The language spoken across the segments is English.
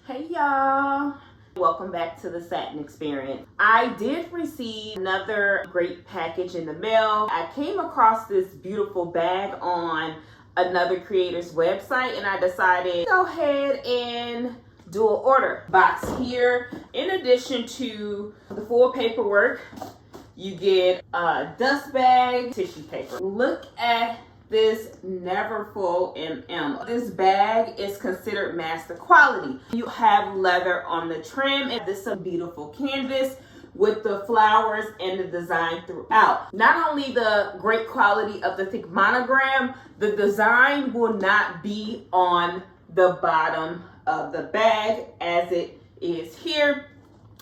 Hey y'all, welcome back to the Satin Experience. I did receive another great package in the mail. I came across this beautiful bag on another creator's website and I decided to go ahead and do an order. Box here, in addition to the full paperwork, you get a dust bag, tissue paper. Look at this Neverfull MM. This bag is considered master quality. You have leather on the trim, and this is a beautiful canvas with the flowers and the design throughout. Not only the great quality of the thick monogram, the design will not be on the bottom of the bag as it is here.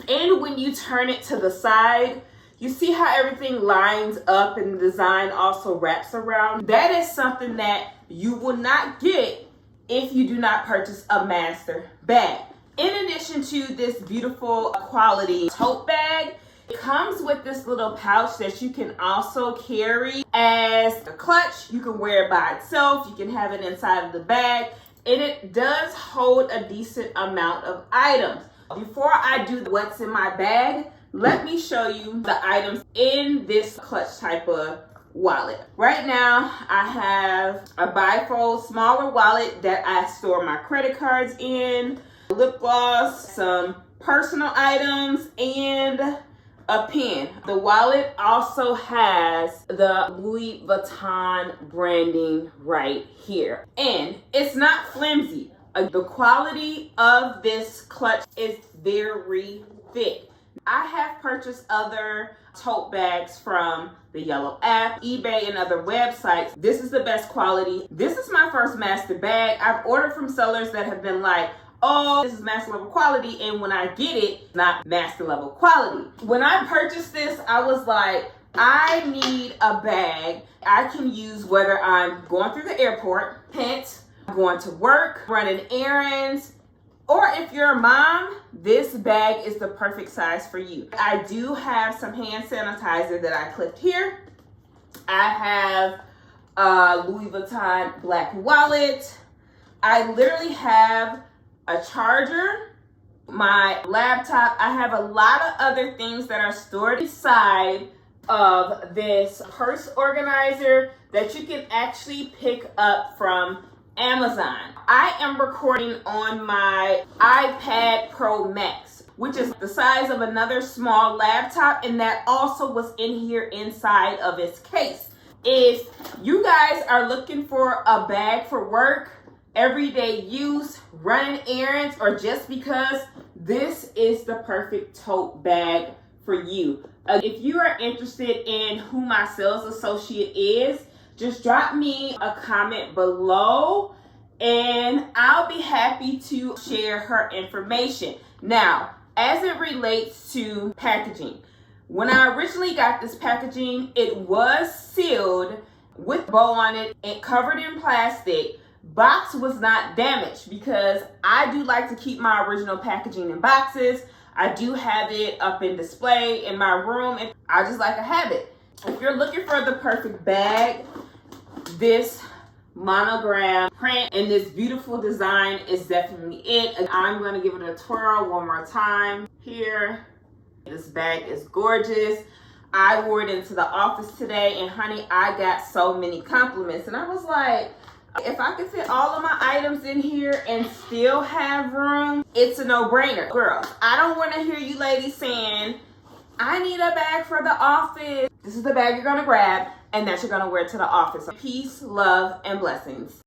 And when you turn it to the side, you see how everything lines up and the design also wraps around? That is something that you will not get if you do not purchase a master bag. In addition to this beautiful quality tote bag, it comes with this little pouch that you can also carry as a clutch. You can wear it by itself. You can have it inside of the bag. And it does hold a decent amount of items. Before I do what's in my bag, let me show you the items in this clutch type of wallet. Right now, I have a bifold smaller wallet that I store my credit cards in, lip gloss, some personal items, and a pen. The wallet also has the Louis Vuitton branding right here. And it's not flimsy. The quality of this clutch is very thick. I have purchased other tote bags from the Yellow app, eBay, and other websites. This is the best quality. This is my first master bag. I've ordered from sellers that have been like, oh, this is master level quality, and when I get it, it's not master level quality. When I purchased this, I was like, I need a bag I can use whether I'm going through the airport, hence going to work, running errands, or if you're a mom, this bag is the perfect size for you. I do have some hand sanitizer that I clipped here. I have a Louis Vuitton black wallet. I literally have a charger, my laptop. I have a lot of other things that are stored inside of this purse organizer that you can actually pick up from Amazon. I am recording on my iPad Pro Max, which is the size of another small laptop, and that also was in here inside of its case. If you guys are looking for a bag for work, everyday use, running errands, or just because, this is the perfect tote bag for you. If you are interested in who my sales associate is, just drop me a comment below and I'll be happy to share her information. Now, as it relates to packaging, when I originally got this packaging, it was sealed with a bow on it and covered in plastic. Box was not damaged because I do like to keep my original packaging in boxes. I do have it up in display in my room, and I just like to have it. If you're looking for the perfect bag, this monogram print and this beautiful design is definitely it. And I'm going to give it a twirl one more time here. This bag is gorgeous. I wore it into the office today, and honey, I got so many compliments, and I was like, if I could fit all of my items in here and still have room, it's a no-brainer. Girls, I don't want to hear you ladies saying, I need a bag for the office. This is the bag you're gonna grab and that you're gonna wear to the office. Peace, love, and blessings.